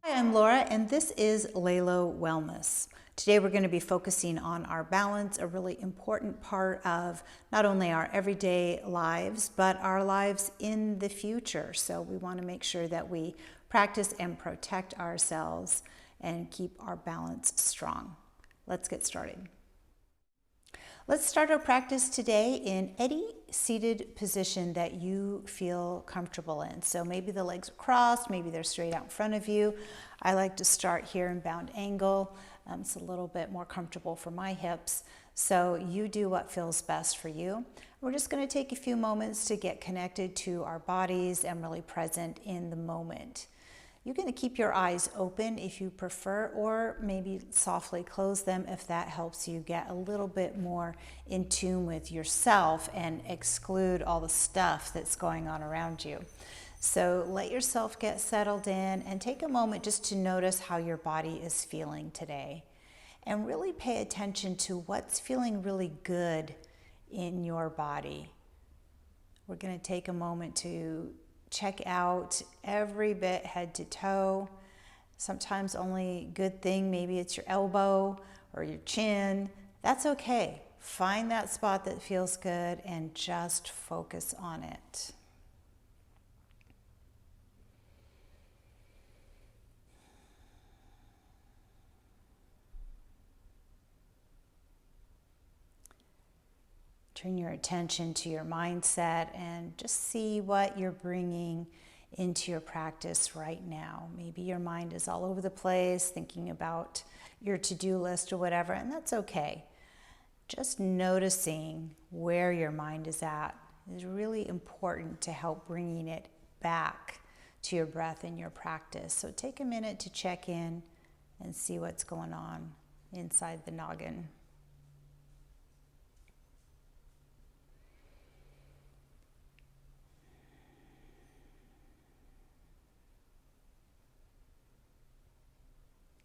Hi, I'm Laura, and this is Lalo Wellness. Today we're going to be focusing on our balance, a really important part of not only our everyday lives, but our lives in the future. So we want to make sure that we practice and protect ourselves and keep our balance strong. Let's get started. Let's start our practice today in any seated position that you feel comfortable in. So maybe the legs are crossed, maybe they're straight out in front of you. I like to start here in bound angle. It's a little bit more comfortable for my hips. So you do what feels best for you. We're just going to take a few moments to get connected to our bodies and really present in the moment. You're going to keep your eyes open if you prefer, or maybe softly close them if that helps you get a little bit more in tune with yourself and exclude all the stuff that's going on around you. So let yourself get settled in and take a moment just to notice how your body is feeling today. And really pay attention to what's feeling really good in your body. We're going to take a moment to check out every bit head to toe. Sometimes only good thing, maybe it's your elbow or your chin. That's okay. Find that spot that feels good and just focus on it. Turn your attention to your mindset and just see what you're bringing into your practice right now. Maybe your mind is all over the place, thinking about your to-do list or whatever, and that's okay. Just noticing where your mind is at is really important to help bringing it back to your breath in your practice. So take a minute to check in and see what's going on inside the noggin.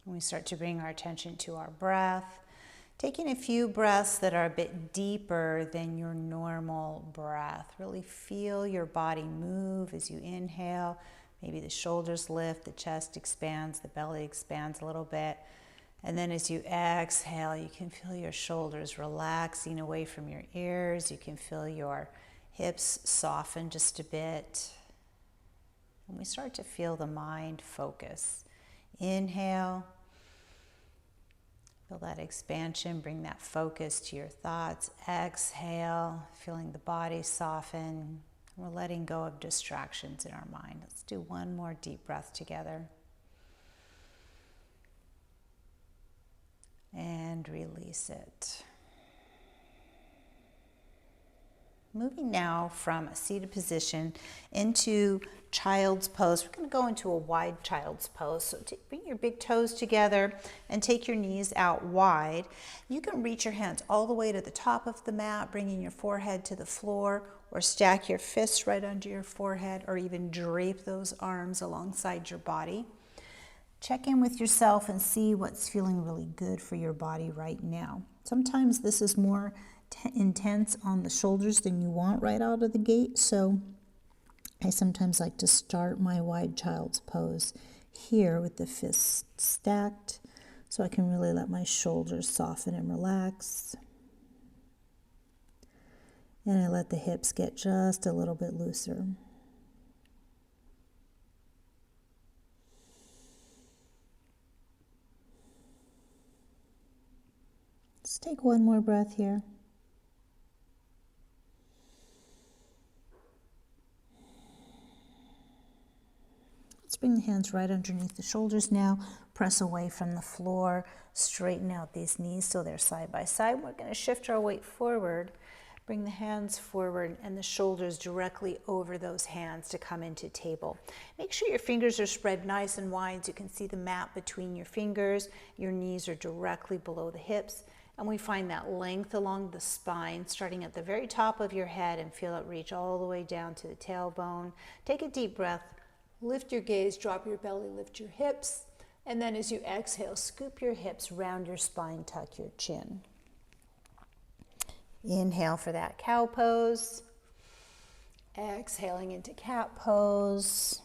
When we start to bring our attention to our breath, taking a few breaths that are a bit deeper than your normal breath. Really feel your body move as you inhale. Maybe the shoulders lift, the chest expands, the belly expands a little bit. And then as you exhale, you can feel your shoulders relaxing away from your ears. You can feel your hips soften just a bit. And we start to feel the mind focus. Inhale, feel that expansion, bring that focus to your thoughts. Exhale, feeling the body soften. We're letting go of distractions in our mind. Let's do one more deep breath together. And release it. Moving now from a seated position into child's pose. We're going to go into a wide child's pose. So bring your big toes together and take your knees out wide. You can reach your hands all the way to the top of the mat, bringing your forehead to the floor, or stack your fists right under your forehead, or even drape those arms alongside your body. Check in with yourself and see what's feeling really good for your body right now. Sometimes this is more intense on the shoulders than you want right out of the gate, so I sometimes like to start my wide child's pose here with the fists stacked so I can really let my shoulders soften and relax. And I let the hips get just a little bit looser. Let's take one more breath here. Let's bring the hands right underneath the shoulders now. Press away from the floor. Straighten out these knees so they're side by side. We're going to shift our weight forward. Bring the hands forward and the shoulders directly over those hands to come into table. Make sure your fingers are spread nice and wide so you can see the mat between your fingers. Your knees are directly below the hips. And we find that length along the spine, starting at the very top of your head, and feel it reach all the way down to the tailbone. Take a deep breath. Lift your gaze, drop your belly, lift your hips. And then as you exhale, scoop your hips, round your spine, tuck your chin. Inhale for that cow pose. Exhaling into cat pose.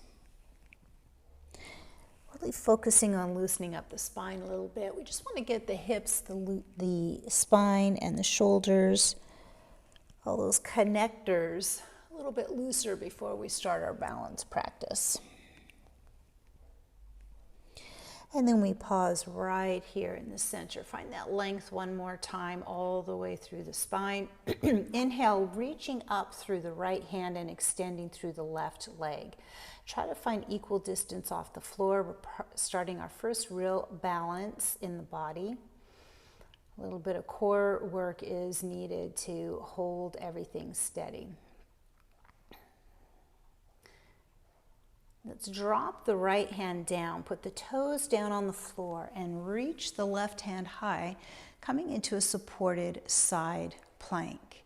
really focusing on loosening up the spine a little bit. We just want to get the hips, the spine and the shoulders, all those connectors a little bit looser before we start our balance practice. And then we pause right here in the center. Find that length one more time all the way through the spine. Inhale, reaching up through the right hand and extending through the left leg. Try to find equal distance off the floor. We're starting our first real balance in the body. A little bit of core work is needed to hold everything steady. Let's drop the right hand down, put the toes down on the floor, and reach the left hand high, coming into a supported side plank.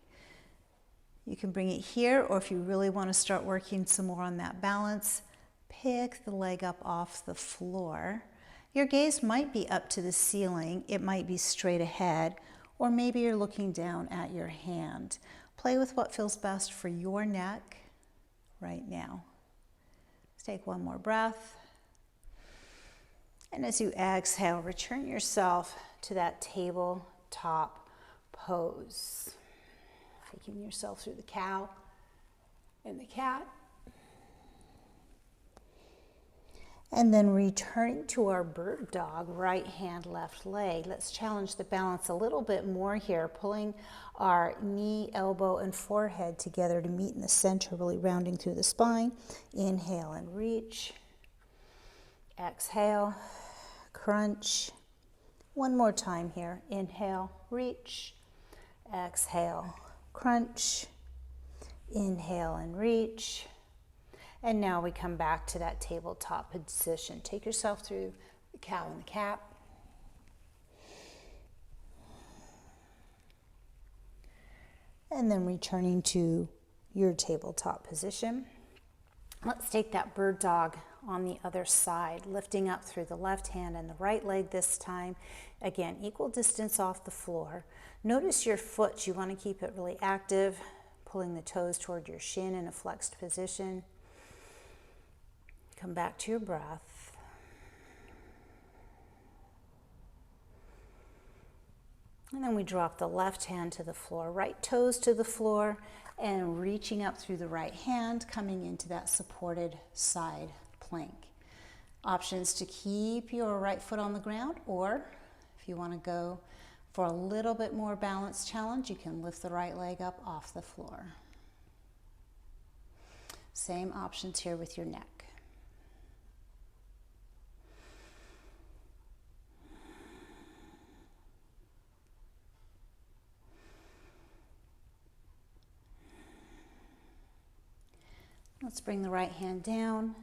You can bring it here, or if you really want to start working some more on that balance, pick the leg up off the floor. Your gaze might be up to the ceiling, it might be straight ahead, or maybe you're looking down at your hand. Play with what feels best for your neck right now. Take one more breath. And as you exhale, return yourself to that tabletop pose. Taking yourself through the cow and the cat. And then returning to our bird dog, right hand, left leg. Let's challenge the balance a little bit more here, pulling our knee, elbow, and forehead together to meet in the center, really rounding through the spine. Inhale and reach. Exhale, crunch. One more time here. Inhale, reach. Exhale, crunch. Inhale and reach. And now we come back to that tabletop position. Take yourself through the cow and the cat. And then returning to your tabletop position. Let's take that bird dog on the other side, lifting up through the left hand and the right leg this time. Again, equal distance off the floor. Notice your foot. You want to keep it really active, pulling the toes toward your shin in a flexed position. Come back to your breath. And then we drop the left hand to the floor, right toes to the floor, and reaching up through the right hand, coming into that supported side plank. Options to keep your right foot on the ground, or if you want to go for a little bit more balance challenge, you can lift the right leg up off the floor. Same options here with your neck. Let's bring the right hand down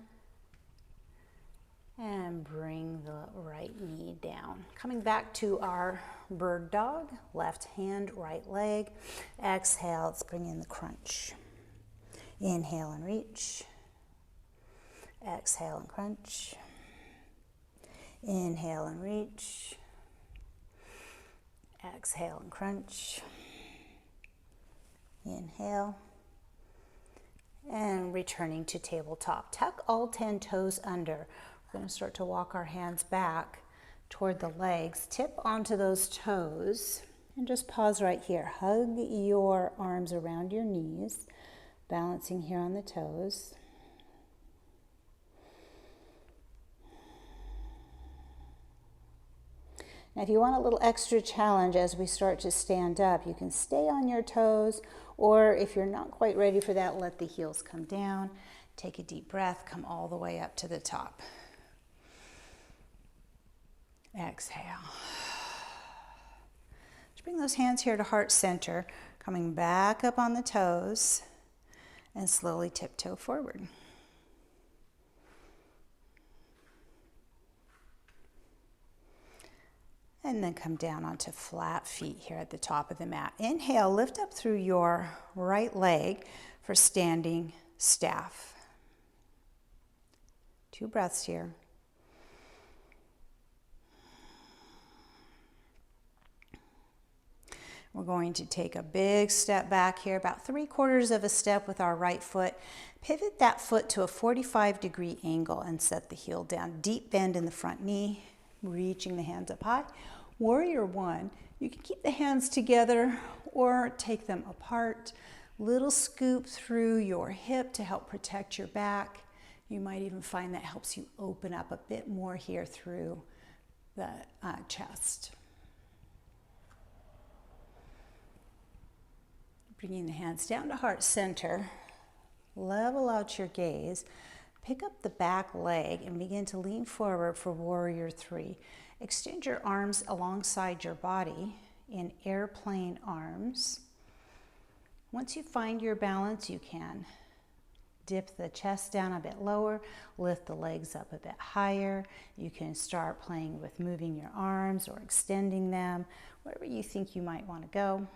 and bring the right knee down. Coming back to our bird dog, left hand, right leg. Exhale, let's bring in the crunch. Inhale and reach. Exhale and crunch. Inhale and reach. Exhale and crunch. Inhale. And returning to tabletop. Tuck all 10 toes under. We're going to start to walk our hands back toward the legs. Tip onto those toes and just pause right here. Hug your arms around your knees, balancing here on the toes. Now, if you want a little extra challenge as we start to stand up, you can stay on your toes, or if you're not quite ready for that, let the heels come down. Take a deep breath, come all the way up to the top. Exhale. Just bring those hands here to heart center, coming back up on the toes, and slowly tiptoe forward. And then come down onto flat feet here at the top of the mat. Inhale, lift up through your right leg for standing staff. 2 breaths here. We're going to take a big step back here, about 3/4 of a step with our right foot. Pivot that foot to a 45-degree angle and set the heel down. Deep bend in the front knee, reaching the hands up high. Warrior one, you can keep the hands together or take them apart. Little scoop through your hip to help protect your back. You might even find that helps you open up a bit more here through the chest. Bringing the hands down to heart center, level out your gaze, pick up the back leg and begin to lean forward for warrior three. Extend your arms alongside your body in airplane arms. Once you find your balance, you can dip the chest down a bit lower, lift the legs up a bit higher. You can start playing with moving your arms or extending them, wherever you think you might want to go.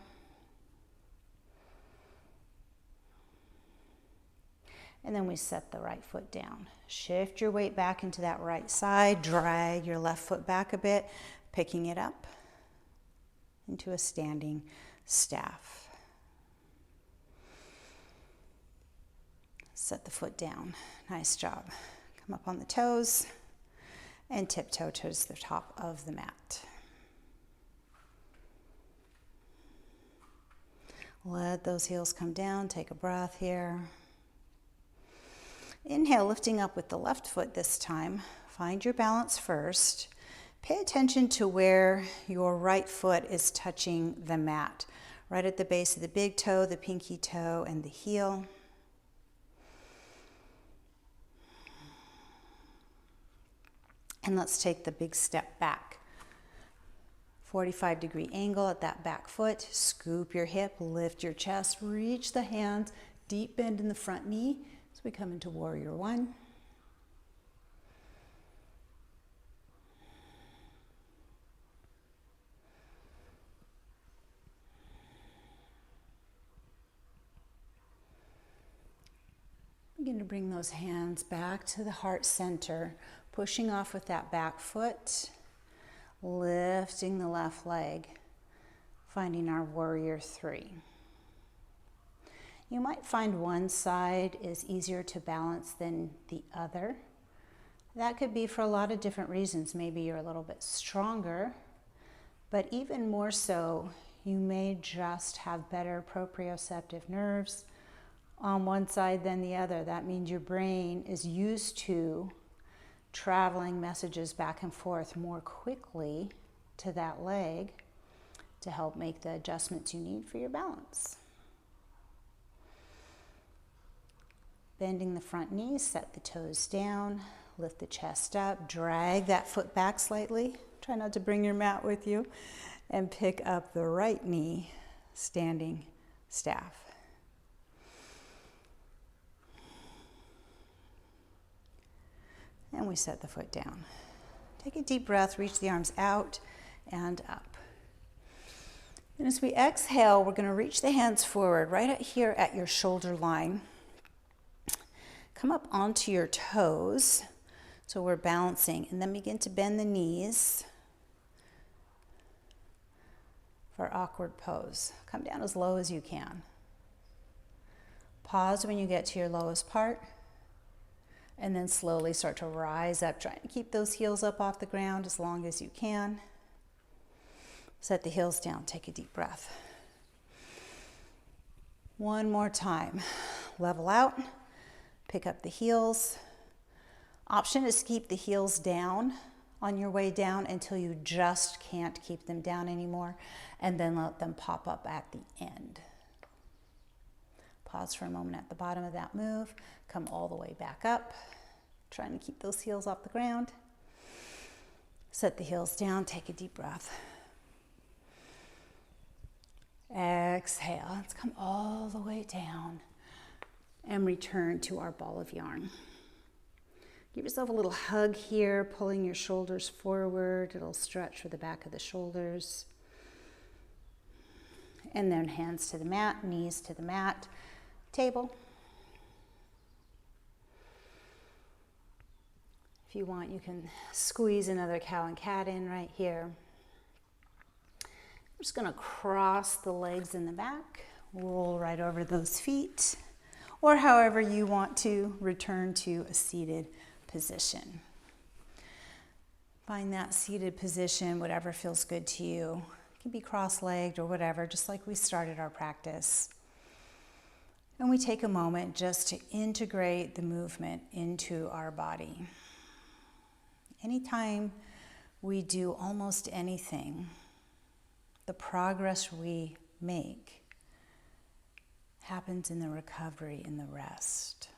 And then we set the right foot down. Shift your weight back into that right side, drag your left foot back a bit, picking it up into a standing staff. Set the foot down. Nice job. Come up on the toes and tiptoe towards the top of the mat. Let those heels come down. Take a breath here. Inhale, lifting up with the left foot this time. Find your balance first. Pay attention to where your right foot is touching the mat. Right at the base of the big toe, the pinky toe, and the heel. And let's take the big step back. 45-degree angle at that back foot. Scoop your hip, lift your chest, reach the hands, deep bend in the front knee. So we come into warrior one. Begin to bring those hands back to the heart center, pushing off with that back foot, lifting the left leg, finding our warrior three. You might find one side is easier to balance than the other. That could be for a lot of different reasons. Maybe you're a little bit stronger, but even more so, you may just have better proprioceptive nerves on one side than the other. That means your brain is used to traveling messages back and forth more quickly to that leg to help make the adjustments you need for your balance. Bending the front knee, set the toes down, lift the chest up, drag that foot back slightly. Try not to bring your mat with you. And pick up the right knee, standing staff. And we set the foot down. Take a deep breath, reach the arms out and up. And as we exhale, we're going to reach the hands forward right here at your shoulder line. Come up onto your toes, so we're balancing, and then begin to bend the knees for awkward pose. Come down as low as you can. Pause when you get to your lowest part, and then slowly start to rise up, trying to keep those heels up off the ground as long as you can. Set the heels down, take a deep breath. One more time. Level out, pick up the heels. Option is to keep the heels down on your way down until you just can't keep them down anymore, and then let them pop up at the end. Pause for a moment at the bottom of that move. Come all the way back up, trying to keep those heels off the ground. Set the heels down, take a deep breath. Exhale, let's come all the way down and return to our ball of yarn. Give yourself a little hug here, pulling your shoulders forward. It'll stretch for the back of the shoulders. And then hands to the mat, knees to the mat, table. If you want, you can squeeze another cow and cat in right here. just going to cross the legs in the back, roll right over those feet, or however you want to return to a seated position. Find that seated position, whatever feels good to you. It can be cross-legged or whatever, just like we started our practice. And we take a moment just to integrate the movement into our body. Anytime we do almost anything, the progress we make happens in the recovery, in the rest.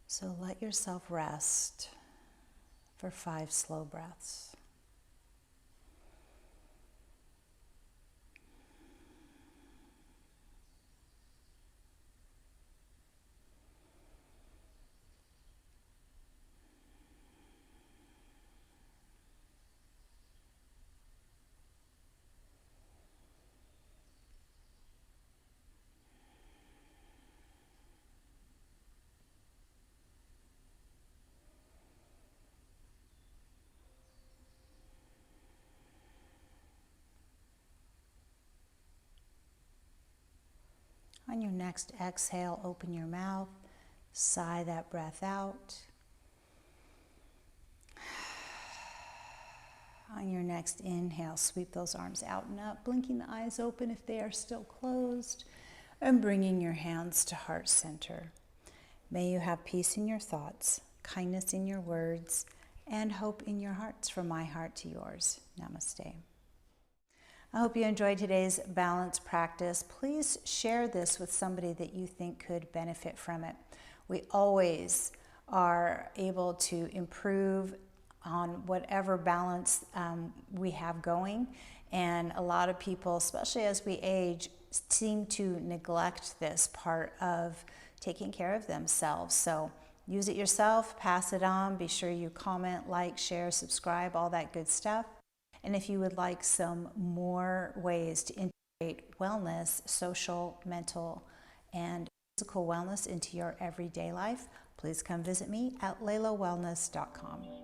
So let yourself rest for 5 slow breaths. On your next exhale, open your mouth, sigh that breath out. On your next inhale, sweep those arms out and up, blinking the eyes open if they are still closed, and bringing your hands to heart center. May you have peace in your thoughts, kindness in your words, and hope in your hearts, from my heart to yours. Namaste. I hope you enjoyed today's balance practice. Please share this with somebody that you think could benefit from it. We always are able to improve on whatever balance we have going. And a lot of people, especially as we age, seem to neglect this part of taking care of themselves. So use it yourself, pass it on, be sure you comment, like, share, subscribe, all that good stuff. And if you would like some more ways to integrate wellness, social, mental, and physical wellness into your everyday life, please come visit me at laylawellness.com.